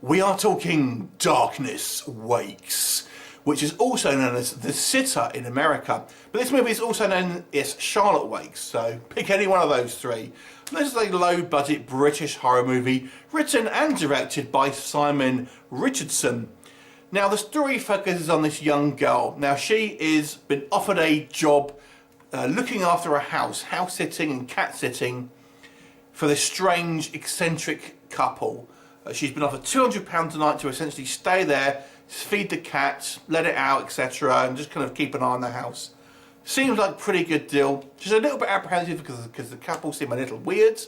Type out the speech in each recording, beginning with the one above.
We are talking Darkness Wakes, which is also known as The Sitter in America. But this movie is also known as Charlotte Wakes, so pick any one of those three. And this is a low-budget British horror movie written and directed by Simon Richardson. Now, the story focuses on this young girl. Now, she is been offered a job looking after a house sitting and cat sitting for this strange, eccentric couple. She's been offered £200 a night to essentially stay there, feed the cat, let it out, etc., and just kind of keep an eye on the house. Seems like a pretty good deal. She's a little bit apprehensive because the couple seem a little weird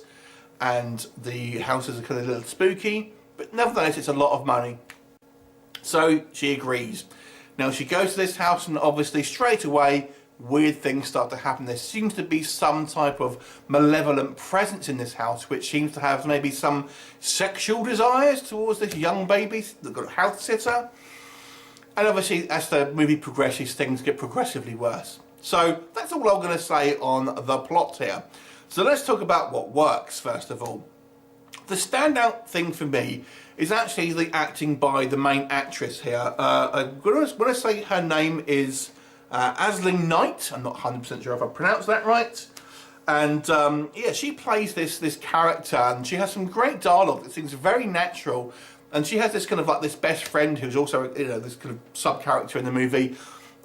and the house is kind of a little spooky, but nevertheless it's a lot of money. So she agrees. Now she goes to this house and obviously straight away weird things start to happen. There seems to be some type of malevolent presence in this house which seems to have maybe some sexual desires towards this young baby, the house sitter. And obviously as the movie progresses things get progressively worse. So that's all I'm going to say on the plot here. So let's talk about what works first of all. The standout thing for me is actually the acting by the main actress here. When I say her name is Aisling Knight, I'm not 100% sure if I pronounced that right. And yeah, she plays this character and she has some great dialogue that seems very natural. And she has this kind of like this best friend who's also, you know, this kind of sub-character in the movie.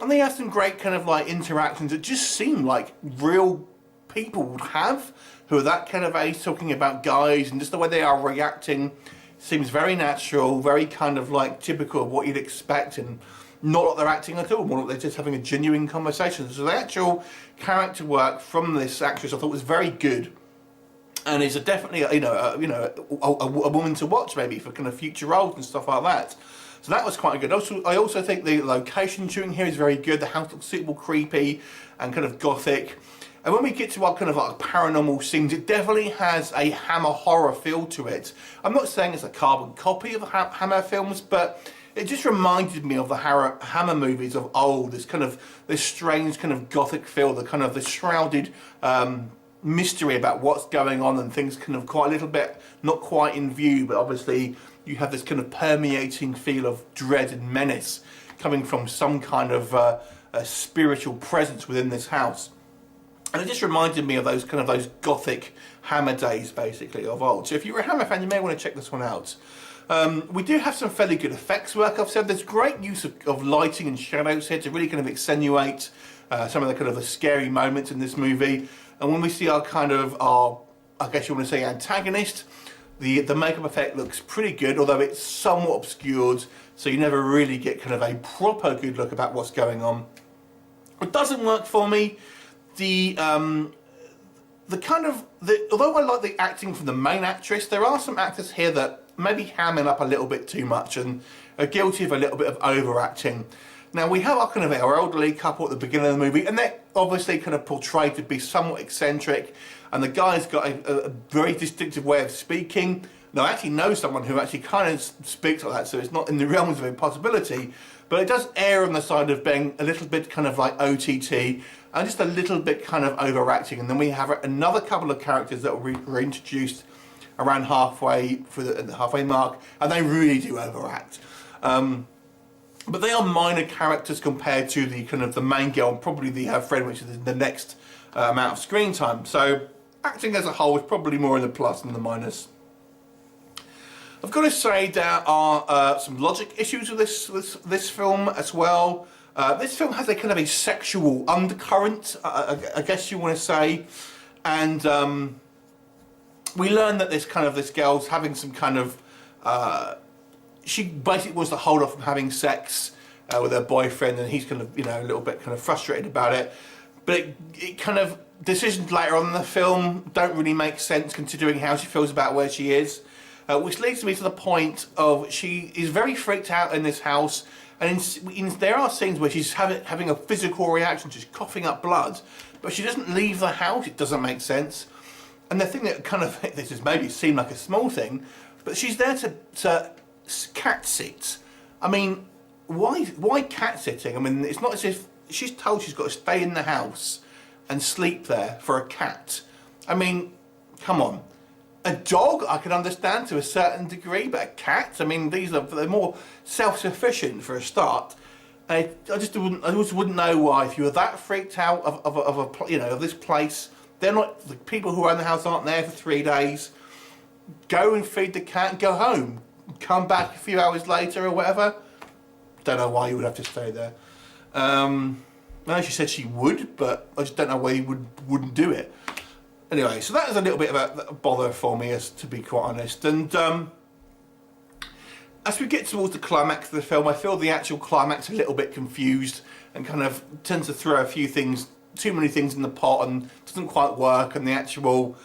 And they have some great kind of like interactions that just seem like real people would have who are that kind of age, talking about guys, and just the way they are reacting seems very natural, very kind of like typical of what you'd expect, and not like they're acting at all, more like they're just having a genuine conversation. So the actual character work from this actress I thought was very good, and is definitely a woman to watch maybe for kind of future roles and stuff like that. So that was quite good. I also think the location shooting here is very good. The house looks super creepy and kind of gothic. And when we get to our kind of like paranormal scenes, it definitely has a Hammer horror feel to it. I'm not saying it's a carbon copy of the Hammer films, but it just reminded me of the Hammer movies of old. This kind of this strange kind of gothic feel, the kind of the shrouded mystery about what's going on, and things kind of quite a little bit not quite in view, but obviously you have this kind of permeating feel of dread and menace coming from some kind of a spiritual presence within this house. And it just reminded me of those gothic Hammer days basically of old. So if you're a Hammer fan, you may want to check this one out. We do have some fairly good effects work. I've said there's great use of lighting and shadows here to really kind of accentuate some of the kind of the scary moments in this movie. And when we see our I guess you want to say antagonist, the makeup effect looks pretty good, although it's somewhat obscured, so you never really get kind of a proper good look about what's going on. It doesn't work for me. Although I like the acting from the main actress, there are some actors here that maybe hamming up a little bit too much and are guilty of a little bit of overacting. Now we have our elderly couple at the beginning of the movie, and they're obviously kind of portrayed to be somewhat eccentric, and the guy's got a very distinctive way of speaking. Now I actually know someone who actually kind of speaks like that, so it's not in the realms of impossibility, but it does err on the side of being a little bit kind of like OTT, and just a little bit kind of overacting. And then we have another couple of characters that were introduced around halfway the halfway mark, and they really do overact. But they are minor characters compared to the kind of the main girl and probably her friend, which is the next amount of screen time. So acting as a whole is probably more in the plus than the minus. I've got to say there are some logic issues with this film as well. This film has a kind of a sexual undercurrent, I guess you want to say, and we learn that this girl's having some kind of she basically wants to hold off from having sex with her boyfriend, and he's kind of, you know, a little bit kind of frustrated about it. But it kind of, decisions later on in the film don't really make sense considering how she feels about where she is. Which leads me to the point of she is very freaked out in this house, and there are scenes where she's having a physical reaction, she's coughing up blood, but she doesn't leave the house. It doesn't make sense. And the thing that kind of, this is maybe seem like a small thing, but she's there to cat sit. I mean, why cat sitting? I mean, it's not as if she's told she's got to stay in the house and sleep there for a cat. I mean, come on. A dog I can understand to a certain degree, but a cat, I mean, they're more self-sufficient for a start. I just wouldn't know why, if you were that freaked out of this place. They're not, the people who own the house aren't there for 3 days. Go and feed the cat and go home. Come back a few hours later or whatever. Don't know why you would have to stay there. I know she said she would, but I just don't know why you wouldn't do it. Anyway, so that was a little bit of a bother for me, to be quite honest. And as we get towards the climax of the film, I feel the actual climax a little bit confused and kind of tends to throw a few things, too many things in the pot, and doesn't quite work. And the actual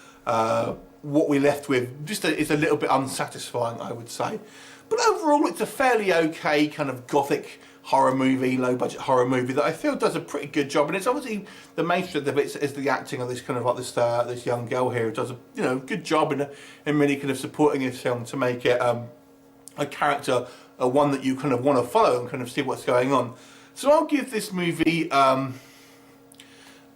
what we're left with just is a little bit unsatisfying, I would say. But overall, it's a fairly okay kind of gothic horror movie, low budget horror movie that I feel does a pretty good job. And it's obviously the main strength of it is the acting of this kind of like this young girl here who does a good job in really kind of supporting this film to make it a character, one that you kind of want to follow and kind of see what's going on. So I'll give this movie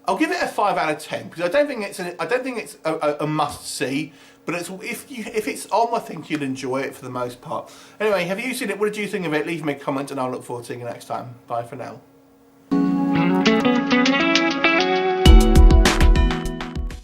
I'll give it a 5 out of 10 because I don't think it's a must see. But if it's on, I think you'll enjoy it for the most part. Anyway, have you seen it? What did you think of it? Leave me a comment and I'll look forward to seeing you next time. Bye for now.